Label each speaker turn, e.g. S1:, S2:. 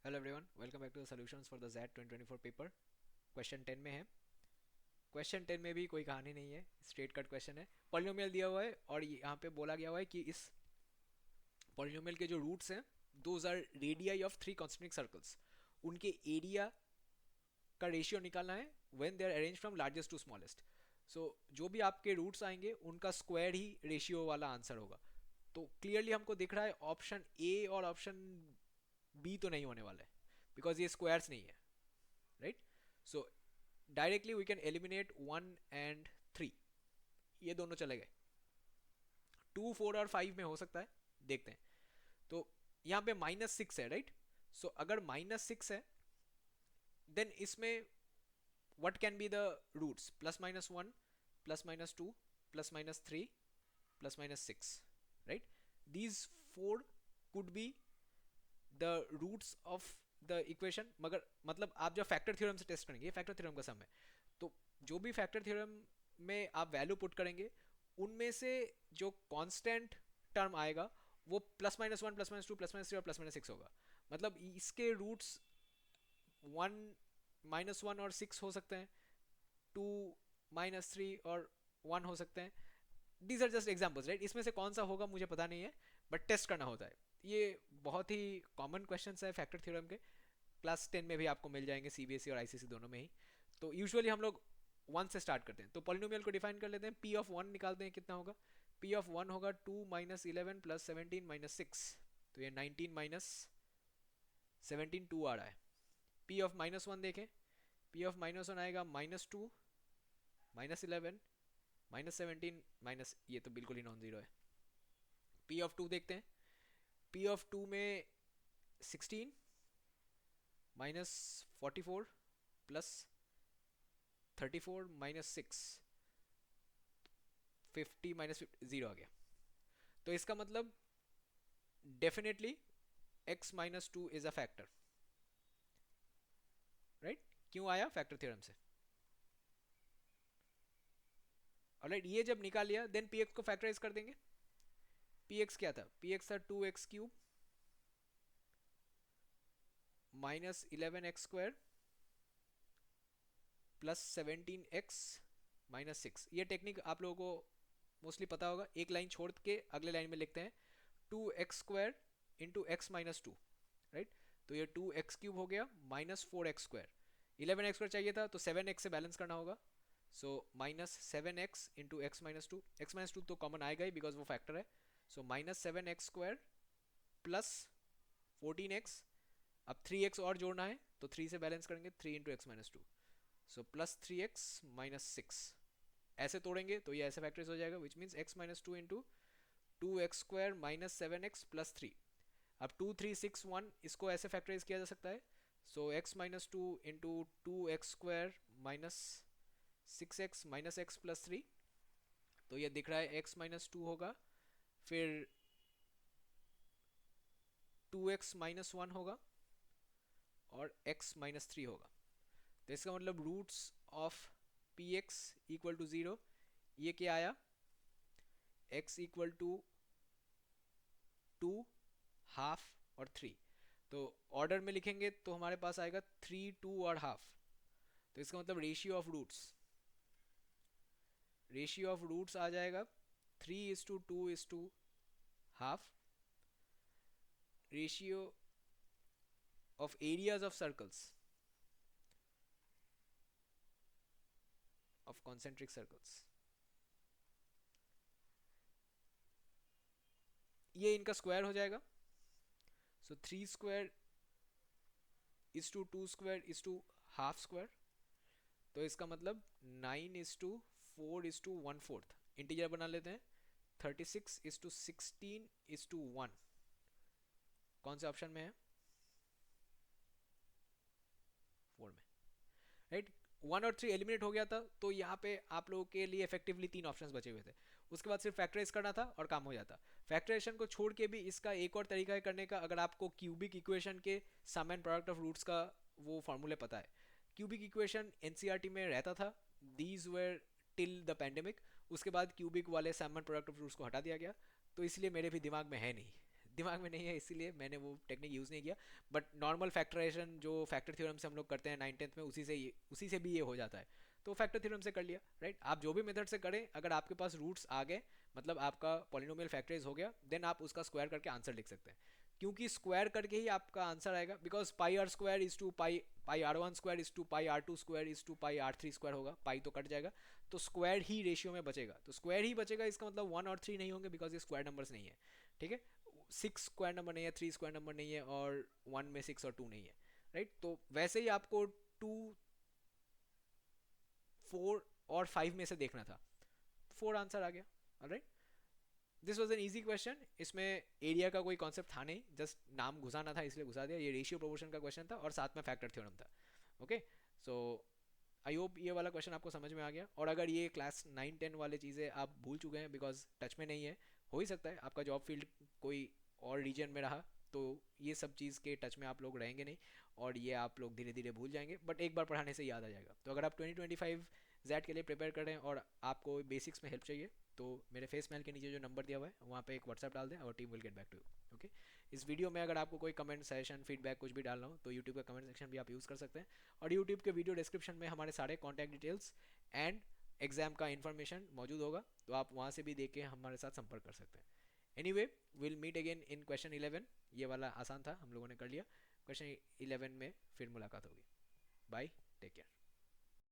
S1: Hello everyone, welcome back to the solutions for the Z 2024 paper. Question 10 में है। Question 10 में भी कोई कहानी नहीं है, स्ट्रेट कट क्वेश्चन है। पॉलिनोमियल दिया हुआ है और यहाँ पे बोला गया हुआ है कि इस पॉलिनोमियल के जो रूट्स हैं, those are radii of three concentric circles. उनके एरिया का रेशियो निकालना है when they are arrange from largest to smallest. So जो भी आपके रूट्स आएंगे उनका स्क्वायर ही रेशियो वाला आंसर होगा। तो क्लियरली हमको दिख रहा है ऑप्शन ए और ऑप्शन बी तो नहीं होने वाला है, बिकॉज ये स्क्वायर्स नहीं है, right. So directly we can eliminate 1 and 3, ये दोनों चले गए। 2, 4 और 5 में हो सकता है, देखते हैं। तो यहाँ पे -6 है, राइट। सो अगर -6 है, देन इसमें what can be the roots? +-1, +-2, +-3, +-6, right. These four could be the roots of the equation. मगर मतलब आप जब फैक्टर थ्योरम से टेस्ट करेंगे, ये फैक्टर थ्योरम का सम है, तो जो भी फैक्टर थ्योरम में आप वैल्यू पुट करेंगे, उनमें से जो कांस्टेंट टर्म आएगा वो +-1, +-2, +-3 और +-6 होगा। मतलब इसके रूट्स 1, -1 और 6 हो सकते हैं, 2, -3 और 1 हो सकते हैं। These are just examples, right. इसमें से कौन सा होगा मुझे पता नहीं है, बट टेस्ट करना होता है। ये बहुत ही कॉमन क्वेश्चन है फैक्टर थ्योरम के। क्लास 10 में भी आपको मिल जाएंगे, सीबीएसई और आईसीएसई दोनों में ही। तो यूजुअली हम लोग 1 से स्टार्ट करते हैं। तो पॉलिनोमियल को डिफाइन कर लेते हैं। P(1) निकालते हैं, कितना होगा? P(1) होगा 2 - 11 + 17 - 6। तो ये 19 - 17, 2 आ रहा है। P(-1) देखें। P(-1) आएगा -2, -11, -17, माइनस, ये तो बिल्कुल ही नॉन जीरो है। P(2) देखते हैं। P(2) में 16 -44 +34 -6, 50 -0 आ गया। तो इसका मतलब definitely x-2 is a factor, right. क्यों आया? फैक्टर थ्योरम से। ऑलराइट, ये जब निकाल लिया, देन px को फैक्टराइज कर देंगे। px क्या था? px था 2x³ -11x² +17x - 6। ये टेक्निक आप लोगों को मोस्टली पता होगा। एक लाइन छोड़ के अगले लाइन में लिखते हैं 2x² इंटू x-2, राइट। तो ये 2x³ हो गया -4x²। 11x² चाहिए था तो 7x से बैलेंस करना होगा। सो -7x इंटू x-2। x-2 तो कॉमन आएगा ही बिकॉज वो फैक्टर है। सो -7x² +14x। अब 3x और जोड़ना है तो 3 से बैलेंस करेंगे, 3 इंटू x-2। सो +3x - 6। ऐसे तोड़ेंगे तो ये ऐसे फैक्टराइज हो जाएगा, which means x-2 into 2x² -7x +3। अब 2, 3, 6, 1 इसको ऐसे फैक्टराइज किया जा सकता है। सो x-2 into 2x² -6x -x +3। तो ये दिख रहा है x-2 होगा, फिर 2x-1 होगा और x-3 होगा। तो इसका मतलब roots of P x equal to 0, ये क्या आया? x इक्वल टू 2, हाफ और 3। तो ऑर्डर में लिखेंगे तो हमारे पास आएगा 3, 2 और हाफ। तो इसका मतलब रेशियो ऑफ रूट्स आ जाएगा 3:2:2, ratio of areas of circles, of concentric circles, ये इनका स्क्वायर हो जाएगा। सो 3²2/2 तो इसका मतलब 9:4:1/4 इंटीजर बना लेते हैं। 36:16:1 कौन से ऑप्शन में है? 4 में, राइट। 1 और 3 एलिमिनेट हो गया था, तो यहाँ पे आप लोगों के लिए इफेक्टिवली 3 ऑप्शंस बचे हुए थे। उसके बाद सिर्फ फैक्टराइज करना था और काम हो जाता। फैक्टराइजेशन को छोड़ के भी इसका एक और तरीका है करने का। अगर आपको क्यूबिक इक्वेशन के सम एंड प्रोडक्ट ऑफ रूट्स का वो फॉर्मूले पता है। क्यूबिक इक्वेशन एनसीईआरटी में रहता था, these were till the pandemic. उसके बाद क्यूबिक वाले सम एंड प्रोडक्ट ऑफ रूट्स को हटा दिया गया, तो इसलिए मेरे भी दिमाग में है नहीं। दिमाग में नहीं है इसीलिए मैंने वो टेक्निक यूज़ नहीं किया। बट नॉर्मल फैक्टराइजेशन जो फैक्टर थ्योरम से हम लोग करते हैं 9th में, उसी से भी ये हो जाता है। तो फैक्टर थ्योरम से कर लिया, राइट। आप जो भी मेथड से करें, अगर आपके पास रूट्स आ गए, मतलब आपका पॉलिनोमियल फैक्टराइज हो गया, देन आप उसका स्क्वायर करके आंसर लिख सकते हैं। क्योंकि स्क्वायर करके ही आपका आंसर आएगा, because pi r square is two pi r one square is two pi r two square is two pi r three square होगा, पाई तो कट जाएगा, तो स्क्वायर ही रेशियो में बचेगा। तो स्क्वायर ही बचेगा, इसका मतलब 1 और 3 नहीं होंगे, बिकॉज ये स्क्वायर नंबर्स नहीं है, ठीक है। 6 स्क्वायर नंबर नहीं है, 3 स्क्वायर नंबर नहीं है, और 1 में 6 और 2 नहीं है, राइट। तो वैसे ही आपको 2, 4 और 5 में से देखना था, 4 आंसर आ गया, alright. This was an easy question. इसमें एरिया का कोई कॉन्सेप्ट था नहीं, जस्ट नाम घुसाना था इसलिए घुसा दिया। ये रेशियो प्रोपोर्शन का क्वेश्चन था और साथ में फैक्टर थ्योरम था। ओके, सो आई होप ये वाला क्वेश्चन आपको समझ में आ गया। और अगर ये क्लास 9-10 वाले चीज़ें आप भूल चुके हैं बिकॉज टच में नहीं है, हो ही सकता है आपका जॉब फील्ड कोई और रीजन में रहा, तो ये सब चीज़ के टच में आप लोग रहेंगे नहीं और ये आप लोग धीरे धीरे भूल जाएंगे, बट एक बार पढ़ाने से याद आ जाएगा। तो अगर आप 2025 जेड के लिए प्रिपेयर कर रहे हैं और आपको बेसिक्स में हेल्प चाहिए, तो मेरे फेस मेल के नीचे जो नंबर दिया हुआ है वहाँ पे एक व्हाट्सएप डाल दें और team will get back to you. Okay, इस वीडियो में अगर आपको कोई कमेंट, सजेशन, फीडबैक कुछ भी डालना हो तो यूट्यूब का कमेंट सेक्शन भी आप यूज़ कर सकते हैं, और यूट्यूब के वीडियो डिस्क्रिप्शन में हमारे सारे कॉन्टैक्ट डिटेल्स एंड एग्जाम का इन्फॉर्मेशन मौजूद होगा, तो आप वहाँ से भी देख के हमारे साथ संपर्क कर सकते हैं। Anyway, will meet again in question 11। ये वाला आसान था, हम लोगों ने कर लिया। क्वेश्चन 11 में फिर मुलाकात होगी। Bye, take care.